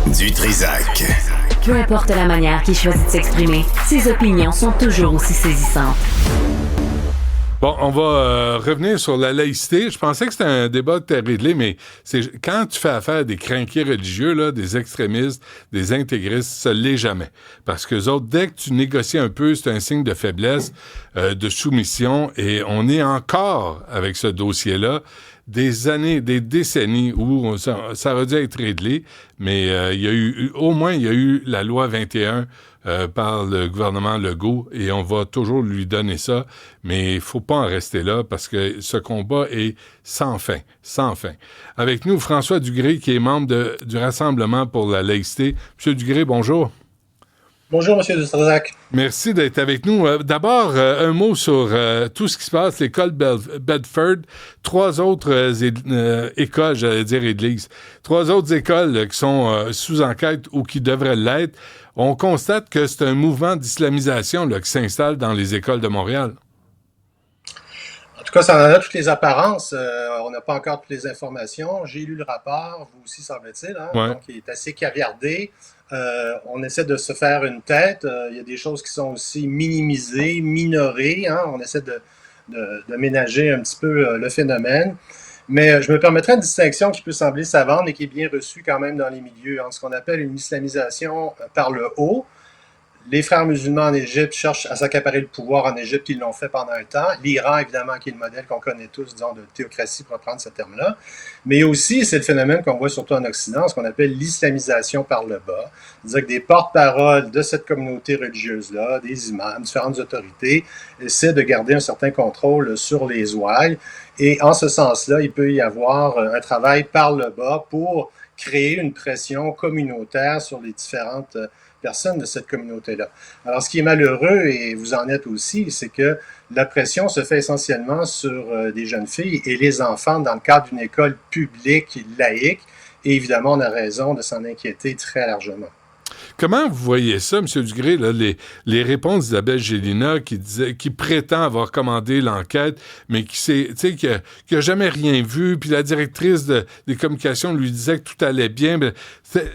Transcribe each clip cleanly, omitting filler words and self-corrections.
Du Trizac. Peu importe la manière qu'il choisit de s'exprimer, ses opinions sont toujours aussi saisissantes. Bon, on va revenir sur la laïcité. Je pensais que c'était un débat que tu as réglé, mais c'est quand tu fais affaire à des crinqués religieux, là, des extrémistes, des intégristes, ça l'est jamais. Parce que autres, dès que tu négocies un peu, c'est un signe de faiblesse, de soumission, et on est encore avec ce dossier-là des années, des décennies où ça aurait dû être réglé, mais il y a eu la loi 21 par le gouvernement Legault et on va toujours lui donner ça, mais il faut pas en rester là parce que ce combat est sans fin, sans fin. Avec nous, François Dugré, qui est membre du Rassemblement pour la laïcité. Monsieur Dugré, bonjour. Bonjour, M. Dutrizac. Merci d'être avec nous. D'abord, un mot sur tout ce qui se passe, l'école Bedford, trois autres écoles, j'allais dire églises, trois autres écoles qui sont sous enquête ou qui devraient l'être. On constate que c'est un mouvement d'islamisation là, qui s'installe dans les écoles de Montréal. En tout cas, ça en a toutes les apparences. On n'a pas encore toutes les informations. J'ai lu le rapport, vous aussi, semble-t-il, hein? Ouais. Donc, il est assez caviardé. On essaie de se faire une tête. Il y a des choses qui sont aussi minimisées, minorées. Hein? On essaie de ménager un petit peu le phénomène. Mais je me permettrai une distinction qui peut sembler savante, mais qui est bien reçue quand même dans les milieux, en ce qu'on appelle une islamisation par le haut. Les frères musulmans en Égypte cherchent à s'accaparer le pouvoir en Égypte, ils l'ont fait pendant un temps. L'Iran, évidemment, qui est le modèle qu'on connaît tous, disons, de théocratie, pour reprendre ce terme-là. Mais aussi, c'est le phénomène qu'on voit surtout en Occident, ce qu'on appelle l'islamisation par le bas. C'est-à-dire que des porte-paroles de cette communauté religieuse-là, des imams, différentes autorités, essaient de garder un certain contrôle sur les ouailles. Et en ce sens-là, il peut y avoir un travail par le bas pour créer une pression communautaire sur les différentes personnes de cette communauté-là. Alors, ce qui est malheureux, et vous en êtes aussi, c'est que la pression se fait essentiellement sur des jeunes filles et les enfants dans le cadre d'une école publique, laïque, et évidemment, on a raison de s'en inquiéter très largement. Comment vous voyez ça, M. Dugré, là, les réponses d'Isabelle Gélina qui prétend avoir commandé l'enquête, mais qui a jamais rien vu, puis la directrice des communications lui disait que tout allait bien.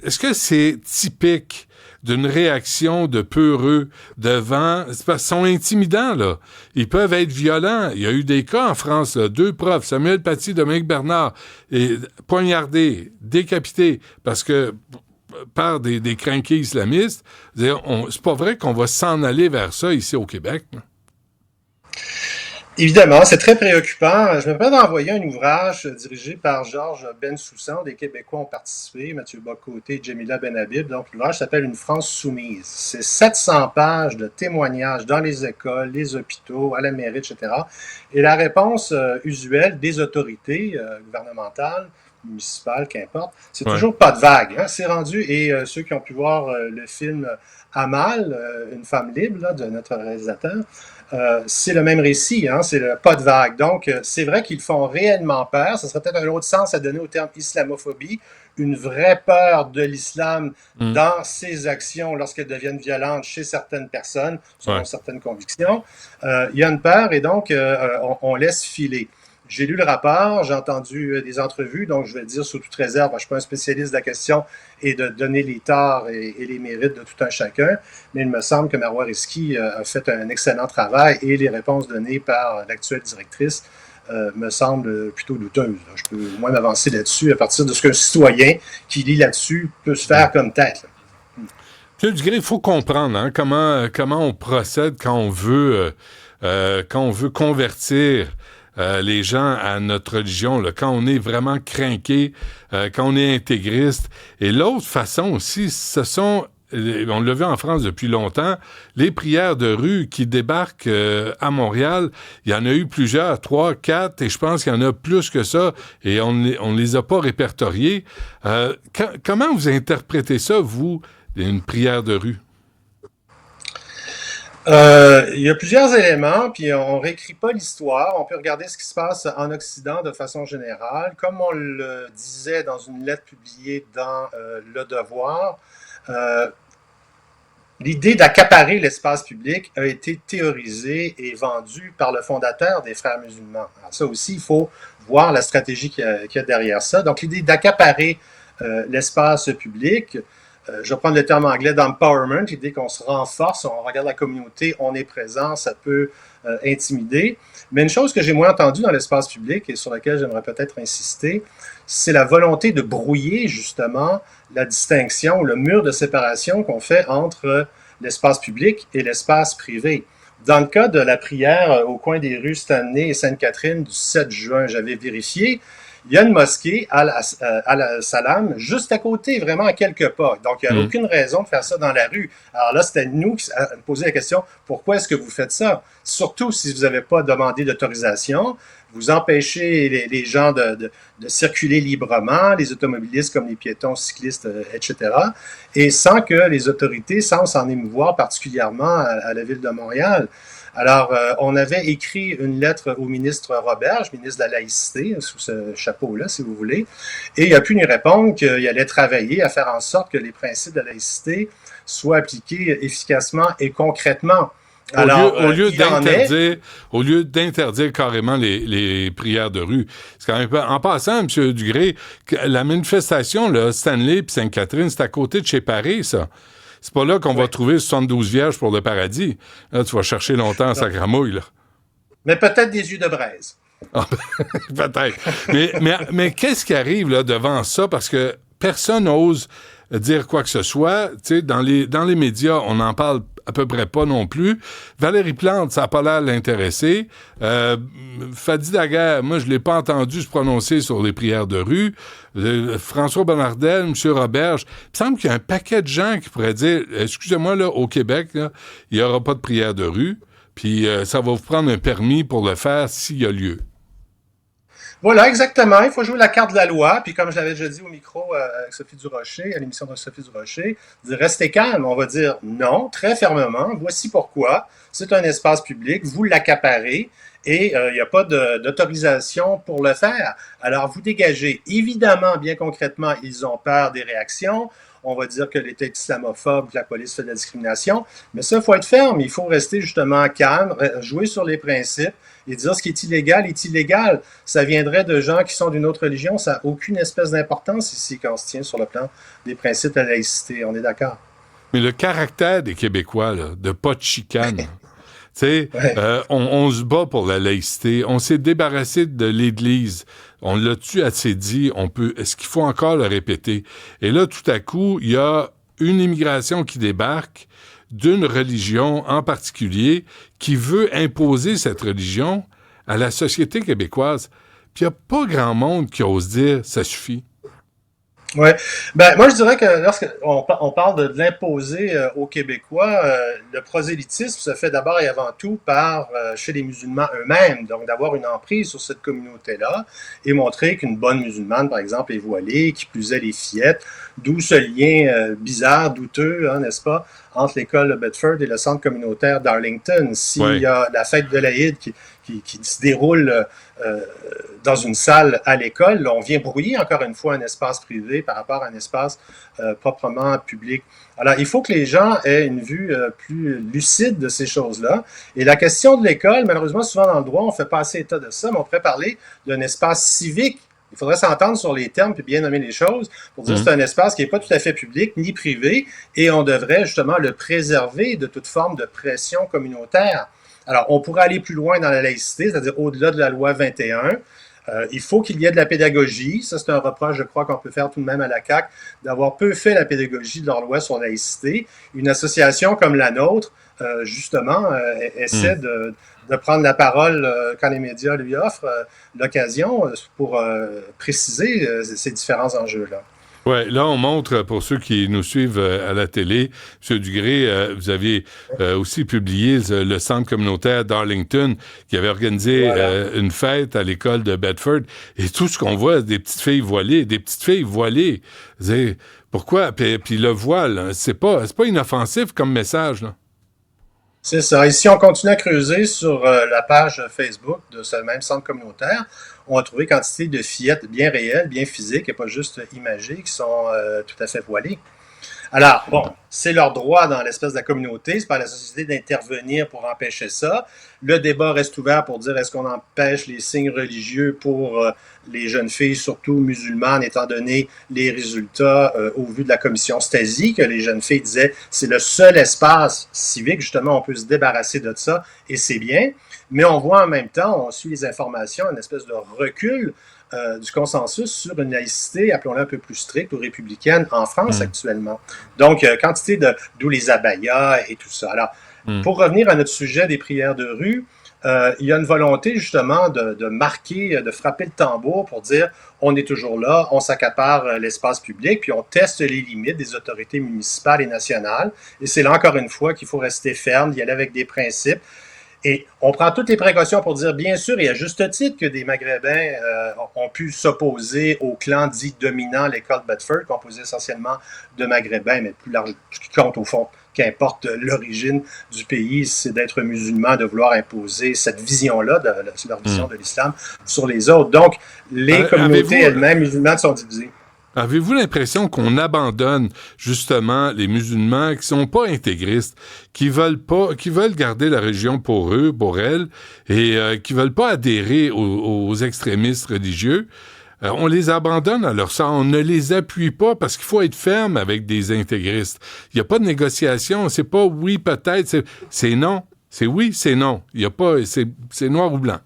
Est-ce que c'est typique d'une réaction de peureux devant... C'est parce qu'ils sont intimidants, là. Ils peuvent être violents. Il y a eu des cas en France, là, 2 profs, Samuel Paty, Dominique Bernard, poignardés, décapités, parce que par des crinqués islamistes. C'est pas vrai qu'on va s'en aller vers ça ici au Québec. Là. Évidemment, c'est très préoccupant. Je me permets d'envoyer un ouvrage dirigé par Georges Bensoussan. Des Québécois ont participé, Mathieu Bocoté et Jamila Benhabib. Donc, l'ouvrage s'appelle « Une France soumise ». C'est 700 pages de témoignages dans les écoles, les hôpitaux, à la mairie, etc. Et la réponse usuelle des autorités gouvernementales, municipales, qu'importe, c'est toujours pas de vague. Hein? C'est rendu, et ceux qui ont pu voir le film Amal, Une femme libre, là, de notre réalisateur, c'est le même récit, hein? C'est le pas de vague. Donc, c'est vrai qu'ils font réellement peur. Ça serait peut-être un autre sens à donner au terme islamophobie, une vraie peur de l'islam dans ses actions lorsqu'elles deviennent violentes chez certaines personnes, selon certaines convictions. Il y a une peur et donc on laisse filer. J'ai lu le rapport, j'ai entendu des entrevues, donc je vais le dire sous toute réserve, je ne suis pas un spécialiste de la question et de donner les torts et les mérites de tout un chacun, mais il me semble que Marois Risky a fait un excellent travail et les réponses données par l'actuelle directrice me semblent plutôt douteuses. Je peux au moins m'avancer là-dessus à partir de ce qu'un citoyen qui lit là-dessus peut se faire comme tête. M. Dugré, il faut comprendre hein, comment on procède quand on veut convertir les gens à notre religion, là, quand on est vraiment crinqué, quand on est intégriste. Et l'autre façon aussi, ce sont, on l'a vu en France depuis longtemps, les prières de rue qui débarquent à Montréal. Il y en a eu plusieurs, 3, 4, et je pense qu'il y en a plus que ça, et on ne les a pas répertoriés. Comment vous interprétez ça, vous, une prière de rue? Il y a plusieurs éléments, puis on réécrit pas l'histoire. On peut regarder ce qui se passe en Occident de façon générale. Comme on le disait dans une lettre publiée dans Le Devoir, l'idée d'accaparer l'espace public a été théorisée et vendue par le fondateur des Frères musulmans. Alors ça aussi, il faut voir la stratégie qu'il y a derrière ça. Donc l'idée d'accaparer l'espace public. Je vais prendre le terme anglais d'empowerment, l'idée qu'on se renforce, on regarde la communauté, on est présent, ça peut intimider. Mais une chose que j'ai moins entendue dans l'espace public et sur laquelle j'aimerais peut-être insister, c'est la volonté de brouiller justement la distinction, le mur de séparation qu'on fait entre l'espace public et l'espace privé. Dans le cas de la prière au coin des rues Stanley et Sainte-Catherine du 7 juin, j'avais vérifié, il y a une mosquée Al-Salam juste à côté, vraiment à quelques pas. Donc, il n'y a aucune raison de faire ça dans la rue. Alors là, c'était nous qui poser la question, pourquoi est-ce que vous faites ça? Surtout si vous n'avez pas demandé d'autorisation, vous empêchez les gens de circuler librement, les automobilistes comme les piétons, cyclistes, etc., et sans que les autorités semblent s'en émouvoir particulièrement à la ville de Montréal. Alors, on avait écrit une lettre au ministre Roberge, ministre de la laïcité, sous ce chapeau-là, si vous voulez, et il a pu nous répondre qu'il allait travailler à faire en sorte que les principes de la laïcité soient appliqués efficacement et concrètement. Alors, au lieu d'interdire carrément les prières de rue. C'est quand même pas, en passant, M. Dugré, la manifestation, là, Stanley et Sainte-Catherine, c'est à côté de chez Paris, ça. C'est pas là qu'on va trouver 72 vierges pour le paradis. Là, tu vas chercher longtemps à Sacramouille, là. Mais peut-être des yeux de braise. Peut-être. Mais qu'est-ce qui arrive là devant ça? Parce que personne n'ose dire quoi que ce soit. Tu sais, dans les médias, on n'en parle à peu près pas non plus. Valérie Plante, ça n'a pas l'air l'intéresser. Fadi Daguerre, moi, je l'ai pas entendu se prononcer sur les prières de rue. François Bonnardel, M. Roberge. Il me semble qu'il y a un paquet de gens qui pourraient dire, excusez-moi, là, au Québec, là, il n'y aura pas de prières de rue, puis ça va vous prendre un permis pour le faire s'il y a lieu. Voilà, exactement. Il faut jouer la carte de la loi. Puis comme je l'avais déjà dit au micro avec Sophie Durocher, à l'émission de Sophie Durocher, dire restez calme. On va dire non, très fermement. Voici pourquoi. C'est un espace public. Vous l'accaparez et il n'y a pas d'autorisation pour le faire. Alors vous dégagez. Évidemment, bien concrètement, ils ont peur des réactions. On va dire que l'État est islamophobe, que la police fait de la discrimination. Mais ça, il faut être ferme. Il faut rester justement calme, jouer sur les principes et dire ce qui est illégal est illégal. Ça viendrait de gens qui sont d'une autre religion. Ça n'a aucune espèce d'importance ici quand on se tient sur le plan des principes de la laïcité. On est d'accord. Mais le caractère des Québécois, là, de pas de chicane... Tu sais, on se bat pour la laïcité. On s'est débarrassé de l'Église. On l'a tué assez dit. Est-ce qu'il faut encore le répéter? Et là, tout à coup, il y a une immigration qui débarque d'une religion en particulier qui veut imposer cette religion à la société québécoise. Puis il n'y a pas grand monde qui ose dire « ça suffit ». Oui. Ben, moi, je dirais que lorsqu'on parle de l'imposer aux Québécois, le prosélytisme se fait d'abord et avant tout par chez les musulmans eux-mêmes. Donc, d'avoir une emprise sur cette communauté-là et montrer qu'une bonne musulmane, par exemple, est voilée, qui plus est les fillettes, d'où ce lien bizarre, douteux, hein, n'est-ce pas, entre l'école de Bedford et le centre communautaire d'Arlington. S'il y a la fête de l'Aïd qui se déroule dans une salle à l'école, là, on vient brouiller encore une fois un espace privé par rapport à un espace proprement public. Alors, il faut que les gens aient une vue plus lucide de ces choses-là. Et la question de l'école, malheureusement, souvent dans le droit, on fait pas assez état de ça, mais on pourrait parler d'un espace civique. Il faudrait s'entendre sur les termes puis bien nommer les choses pour dire que c'est un espace qui n'est pas tout à fait public ni privé et on devrait justement le préserver de toute forme de pression communautaire. Alors, on pourrait aller plus loin dans la laïcité, c'est-à-dire au-delà de la loi 21. Il faut qu'il y ait de la pédagogie. Ça, c'est un reproche, je crois, qu'on peut faire tout de même à la CAQ, d'avoir peu fait la pédagogie de leur loi sur la laïcité. Une association comme la nôtre, justement, essaie de prendre la parole quand les médias lui offrent l'occasion pour préciser ces différents enjeux-là. Oui, là, on montre, pour ceux qui nous suivent à la télé, M. Dugré, vous aviez aussi publié le centre communautaire d'Arlington qui avait organisé une fête à l'école de Bedford. Et tout ce qu'on voit, des petites filles voilées. Pourquoi? Puis le voile, c'est pas inoffensif comme message, là. C'est ça. Et si on continue à creuser sur la page Facebook de ce même centre communautaire, on va trouver quantité de fillettes bien réelles, bien physiques et pas juste imagées, qui sont tout à fait voilées. Alors, bon, c'est leur droit dans l'espèce de la communauté, c'est pas à la société d'intervenir pour empêcher ça. Le débat reste ouvert pour dire est-ce qu'on empêche les signes religieux pour les jeunes filles, surtout musulmanes, étant donné les résultats au vu de la commission Stasi, que les jeunes filles disaient c'est le seul espace civique, justement, on peut se débarrasser de ça, et c'est bien. Mais on voit en même temps, on suit les informations, une espèce de recul du consensus sur une laïcité, appelons-la un peu plus stricte ou républicaine en France actuellement. Donc, quantité d'où les abayas et tout ça. Alors, pour revenir à notre sujet des prières de rue, il y a une volonté justement de marquer, de frapper le tambour pour dire on est toujours là, on s'accapare l'espace public, puis on teste les limites des autorités municipales et nationales. Et c'est là encore une fois qu'il faut rester ferme, d'y aller avec des principes. Et on prend toutes les précautions pour dire, bien sûr, et à juste titre, que des Maghrébins ont pu s'opposer au clan dit dominant, l'école Bedford, composé essentiellement de Maghrébins, mais plus large, ce qui compte au fond, qu'importe l'origine du pays, c'est d'être musulman, de vouloir imposer cette vision-là, c'est leur vision de l'islam, sur les autres. Donc, les communautés elles-mêmes musulmanes sont divisées. Avez-vous l'impression qu'on abandonne justement les musulmans qui sont pas intégristes, qui veulent garder la religion pour eux, pour elles, et qui veulent pas adhérer aux extrémistes religieux? On les abandonne à leur sort, on ne les appuie pas parce qu'il faut être ferme avec des intégristes. Il n'y a pas de négociation, c'est pas oui peut-être, c'est non, c'est oui, c'est non. Il y a pas, c'est noir ou blanc.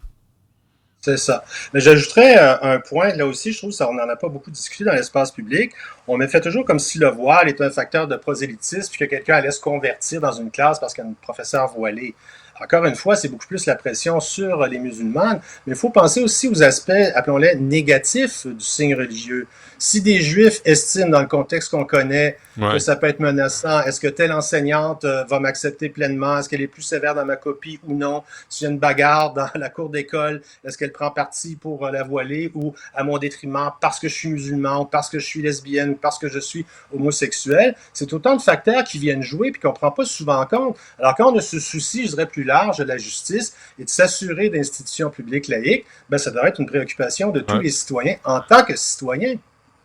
C'est ça. Mais j'ajouterais un point, là aussi, je trouve qu'on n'en a pas beaucoup discuté dans l'espace public. On me fait toujours comme si le voile était un facteur de prosélytisme, puis que quelqu'un allait se convertir dans une classe parce qu'il y a un professeur voilé. Encore une fois, c'est beaucoup plus la pression sur les musulmanes, mais il faut penser aussi aux aspects, appelons-les, négatifs du signe religieux. Si des Juifs estiment, dans le contexte qu'on connaît, que ça peut être menaçant, est-ce que telle enseignante va m'accepter pleinement? Est-ce qu'elle est plus sévère dans ma copie ou non? S'il y a une bagarre dans la cour d'école, est-ce qu'elle prend parti pour la voiler ou à mon détriment parce que je suis musulman, ou parce que je suis lesbienne, ou parce que je suis homosexuel? C'est autant de facteurs qui viennent jouer puis qu'on ne prend pas souvent en compte. Alors quand on a ce souci, je dirais, plus large de la justice et de s'assurer d'institutions publiques laïques, ben, ça devrait être une préoccupation de tous les citoyens en tant que citoyens.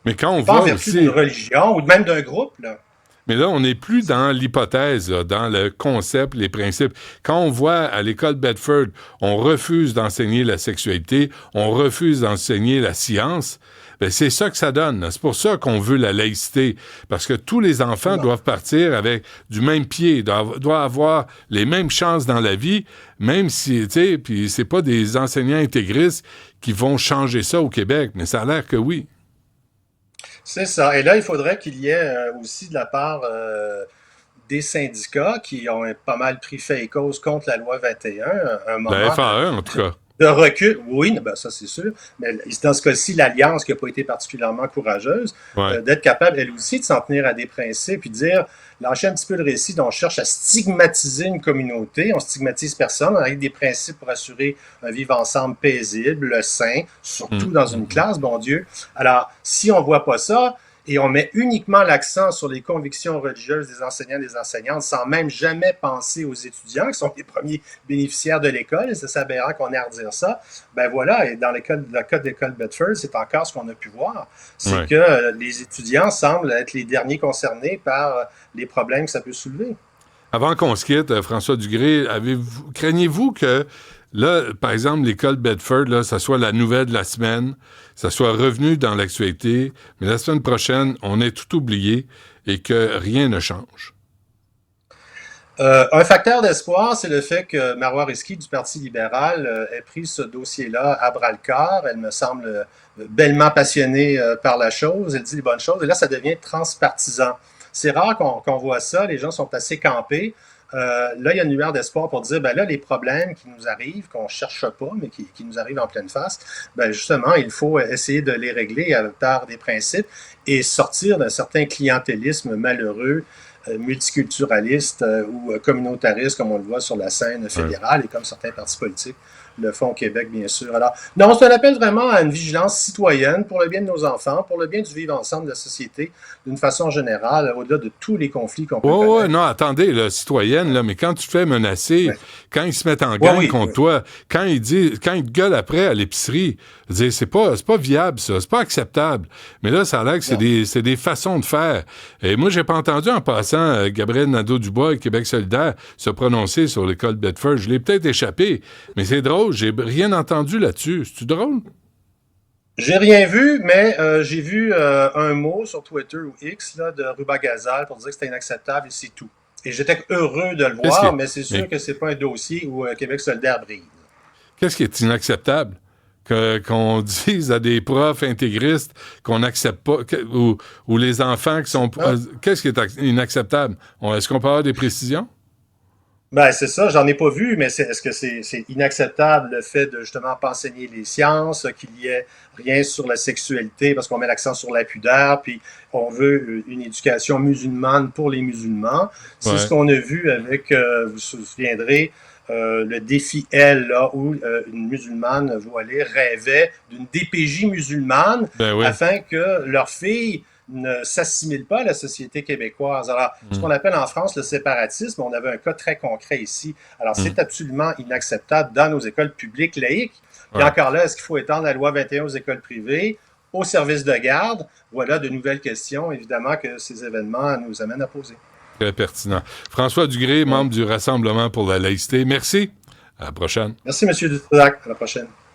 Mais quand on pas voit en vertu aussi... d'une religion ou même d'un groupe, là. Mais là, on n'est plus dans l'hypothèse, là, dans le concept, les principes. Quand on voit à l'école Bedford, on refuse d'enseigner la sexualité, on refuse d'enseigner la science, ben c'est ça que ça donne. C'est pour ça qu'on veut la laïcité, parce que tous les enfants doivent partir avec du même pied, doivent avoir les mêmes chances dans la vie, même si, tu sais, puis c'est pas des enseignants intégristes qui vont changer ça au Québec, mais ça a l'air que oui. C'est ça. Et là, il faudrait qu'il y ait aussi de la part des syndicats qui ont pas mal pris fait et cause contre la loi 21, un moment La FAE, en tout cas. de recul. Oui, ben ça c'est sûr. Mais dans ce cas-ci, l'Alliance qui n'a pas été particulièrement courageuse, d'être capable, elle aussi, de s'en tenir à des principes et de dire, lâcher un petit peu le récit dont on cherche à stigmatiser une communauté. On stigmatise personne avec des principes pour assurer un vivre ensemble paisible, sain, surtout dans une classe, bon Dieu. Alors, si on voit pas ça, et on met uniquement l'accent sur les convictions religieuses des enseignants et des enseignantes sans même jamais penser aux étudiants qui sont les premiers bénéficiaires de l'école, et c'est aberrant qu'on ait à redire ça, ben voilà, et dans le cas de l'école Bedford, c'est encore ce qu'on a pu voir, c'est que les étudiants semblent être les derniers concernés par les problèmes que ça peut soulever. Avant qu'on se quitte, François Dugré, craignez-vous que là, par exemple, l'école Bedford, là, ça soit la nouvelle de la semaine, ça soit revenu dans l'actualité, mais la semaine prochaine, on ait tout oublié et que rien ne change? Un facteur d'espoir, c'est le fait que Marois Risky du Parti libéral ait pris ce dossier-là à bras-le-corps. Elle me semble bellement passionnée par la chose. Elle dit les bonnes choses. Et là, ça devient transpartisan. C'est rare qu'on voit ça. Les gens sont assez campés. Là, il y a une lueur d'espoir pour dire, ben là, les problèmes qui nous arrivent, qu'on ne cherche pas, mais qui nous arrivent en pleine face, ben justement, il faut essayer de les régler par des principes et sortir d'un certain clientélisme malheureux, multiculturaliste ou communautariste, comme on le voit sur la scène fédérale et comme certains partis politiques le font au Québec, bien sûr. Alors, non, c'est un appel vraiment à une vigilance citoyenne pour le bien de nos enfants, pour le bien du vivre ensemble de la société, d'une façon générale, au-delà de tous les conflits qu'on peut connaître. Ouais, non, attendez, là, citoyenne, là, mais quand tu te fais menacer, Ouais. quand ils se mettent en gang Oui, contre oui. toi, quand ils te gueulent après à l'épicerie, je veux dire, c'est pas viable, ça, c'est pas acceptable. Mais là, ça a l'air que Non. c'est des façons de faire. Et moi, j'ai pas entendu en passant Gabriel Nadeau-Dubois et Québec solidaire se prononcer sur l'école Bedford. Je l'ai peut-être échappé, mais c'est drôle, j'ai rien entendu là-dessus. C'est-tu drôle? J'ai rien vu, mais j'ai vu un mot sur Twitter ou X là, de Ruba Gazal pour dire que c'était inacceptable et c'est tout. Et j'étais heureux de le Qu'est-ce qui voir, est, mais c'est sûr mais que c'est pas un dossier où Québec solidaire brille. qu'est-ce qui est inacceptable? Qu'on dise à des profs intégristes qu'on n'accepte pas, ou les enfants qui sont... Non. qu'est-ce qui est inacceptable? Est-ce qu'on peut avoir des précisions? Ben, c'est ça, j'en ai pas vu, mais est-ce que c'est inacceptable le fait de justement pas enseigner les sciences, qu'il y ait rien sur la sexualité parce qu'on met l'accent sur la pudeur, puis on veut une éducation musulmane pour les musulmans. C'est ce Ouais. qu'on a vu avec, vous vous souviendrez, le défi L, là, où une musulmane voilée rêvait d'une DPJ musulmane Ben oui. afin que leur fille ne s'assimile pas à la société québécoise. Alors, ce qu'on appelle en France le séparatisme, on avait un cas très concret ici. Alors, c'est absolument inacceptable dans nos écoles publiques laïques. Et Ouais. encore là, est-ce qu'il faut étendre la loi 21 aux écoles privées, aux services de garde? Voilà de nouvelles questions, évidemment, que ces événements nous amènent à poser. Très pertinent. François Dugré, membre du Rassemblement pour la laïcité. Merci. À la prochaine. Merci, M. Dutrac. À la prochaine.